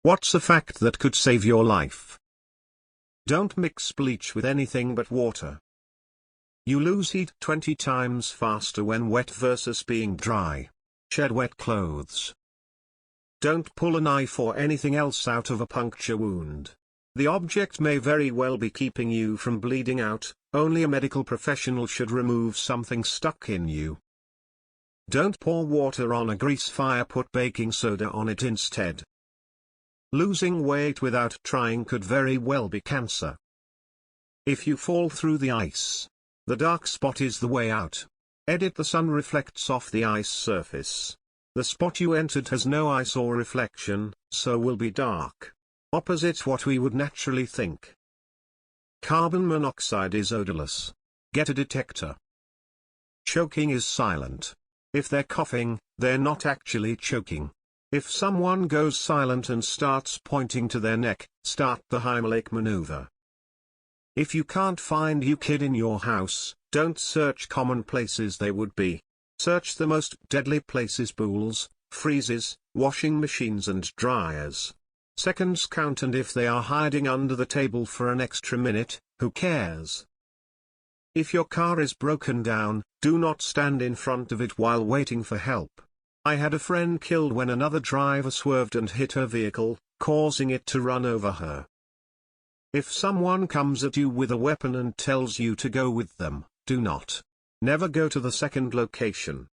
What's a fact that could save your life? Don't mix bleach with anything but water. You lose heat 20 times faster when wet versus being dry. Shed wet clothes. Don't pull a knife or anything else out of a puncture wound. The object may very well be keeping you from bleeding out, only a medical professional should remove something stuck in you. Don't pour water on a grease fire, put baking soda on it instead. Losing weight without trying could very well be cancer. If you fall through the ice, the dark spot is the way out. The sun reflects off the ice surface. The spot you entered has no ice or reflection, so will be dark. Opposite what we would naturally think. Carbon monoxide is odorless. Get a detector. Choking is silent. If they're coughing, they're not actually choking. If someone goes silent and starts pointing to their neck, start the Heimlich maneuver. If you can't find your kid in your house, don't search common places they would be. Search the most deadly places: pools, freezers, washing machines and dryers. Seconds count, and if they are hiding under the table for an extra minute, who cares? If your car is broken down, do not stand in front of it while waiting for help. I had a friend killed when another driver swerved and hit her vehicle, causing it to run over her. If someone comes at you with a weapon and tells you to go with them, do not. Never go to the second location.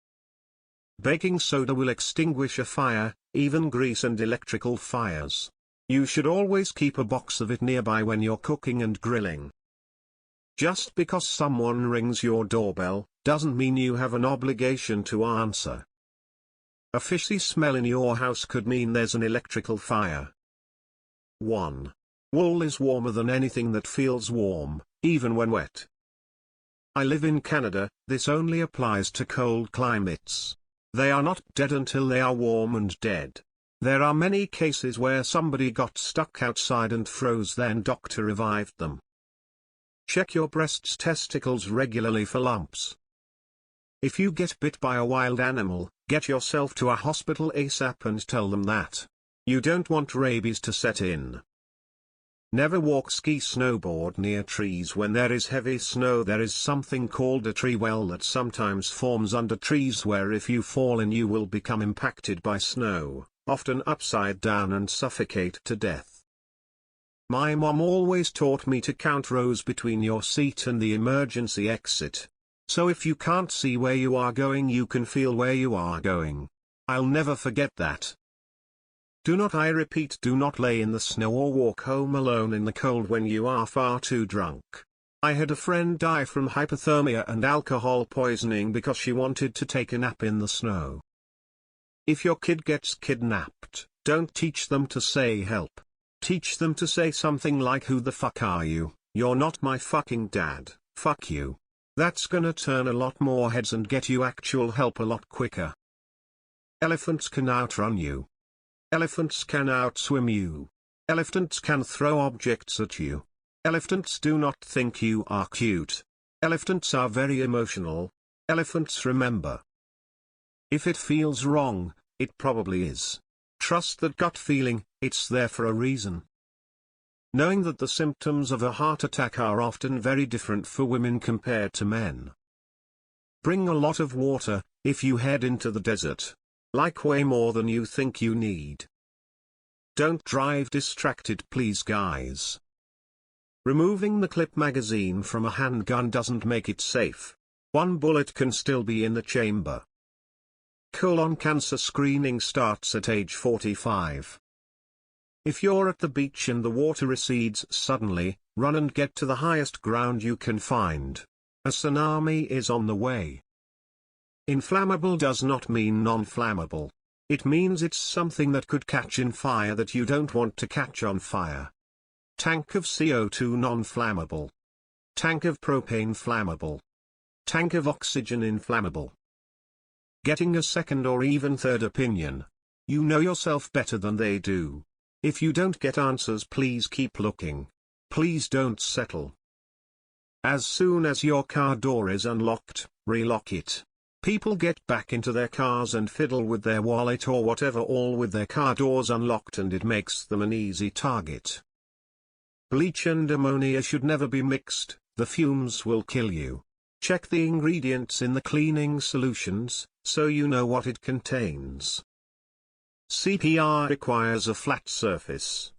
Baking soda will extinguish a fire, even grease and electrical fires. You should always keep a box of it nearby when you're cooking and grilling. Just because someone rings your doorbell, doesn't mean you have an obligation to answer. A fishy smell in your house could mean there's an electrical fire. 1. Wool is warmer than anything that feels warm, even when wet. I live in Canada. This only applies to cold climates. They are not dead until they are warm and dead. There are many cases where somebody got stuck outside and froze, then doctor revived them. Check your breast's testicles regularly for lumps. If you get bit by a wild animal, get yourself to a hospital ASAP and tell them that. You don't want rabies to set in. Never walk, ski, snowboard near trees when there is heavy snow. There is something called a tree well that sometimes forms under trees where if you fall in you will become impacted by snow, often upside down, and suffocate to death. My mom always taught me to count rows between your seat and the emergency exit. So if you can't see where you are going, you can feel where you are going. I'll never forget that. Do not, I repeat, do not lay in the snow or walk home alone in the cold when you are far too drunk. I had a friend die from hypothermia and alcohol poisoning because she wanted to take a nap in the snow. If your kid gets kidnapped, don't teach them to say help. Teach them to say something like, who the fuck are you? You're not my fucking dad, fuck you. That's gonna turn a lot more heads and get you actual help a lot quicker. Elephants can outrun you. Elephants can outswim you. Elephants can throw objects at you. Elephants do not think you are cute. Elephants are very emotional. Elephants remember. If it feels wrong, it probably is. Trust that gut feeling, it's there for a reason. Knowing that the symptoms of a heart attack are often very different for women compared to men. Bring a lot of water, if you head into the desert. Like way more than you think you need. Don't drive distracted, please guys. Removing the clip magazine from a handgun doesn't make it safe. One bullet can still be in the chamber. Colon cancer screening starts at age 45. If you're at the beach and the water recedes suddenly, run and get to the highest ground you can find. A tsunami is on the way. Inflammable does not mean non-flammable. It means it's something that could catch in fire that you don't want to catch on fire. Tank of CO2 non-flammable. Tank of propane flammable. Tank of oxygen inflammable. Getting a second or even third opinion. You know yourself better than they do. If you don't get answers, please keep looking. Please don't settle. As soon as your car door is unlocked, relock it. People get back into their cars and fiddle with their wallet or whatever, all with their car doors unlocked, and it makes them an easy target. Bleach and ammonia should never be mixed, the fumes will kill you. Check the ingredients in the cleaning solutions, so you know what it contains. CPR requires a flat surface.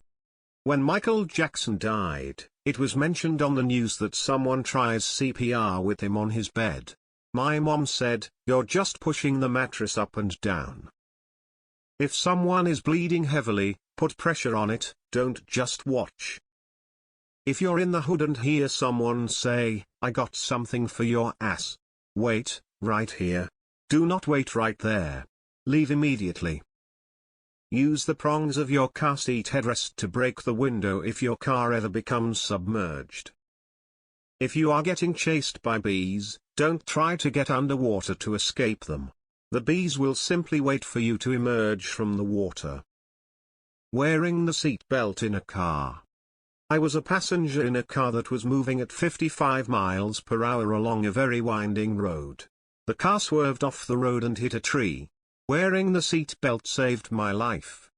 When Michael Jackson died, it was mentioned on the news that someone tries CPR with him on his bed. My mom said, "You're just pushing the mattress up and down." If someone is bleeding heavily, put pressure on it, don't just watch. If you're in the hood and hear someone say, "I got something for your ass," wait, right here. Do not wait right there. Leave immediately. Use the prongs of your car seat headrest to break the window if your car ever becomes submerged. If you are getting chased by bees, don't try to get underwater to escape them. The bees will simply wait for you to emerge from the water. Wearing the seat belt in a car. I was a passenger in a car that was moving at 55 miles per hour along a very winding road. The car swerved off the road and hit a tree. Wearing the seat belt saved my life.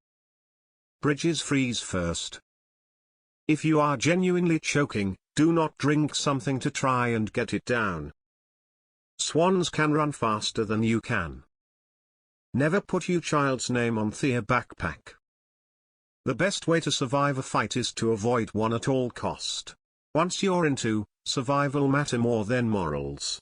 Bridges freeze first. If you are genuinely choking, do not drink something to try and get it down. Swans can run faster than you can. Never put your child's name on their backpack. The best way to survive a fight is to avoid one at all cost. Once you're into, survival matter more than morals.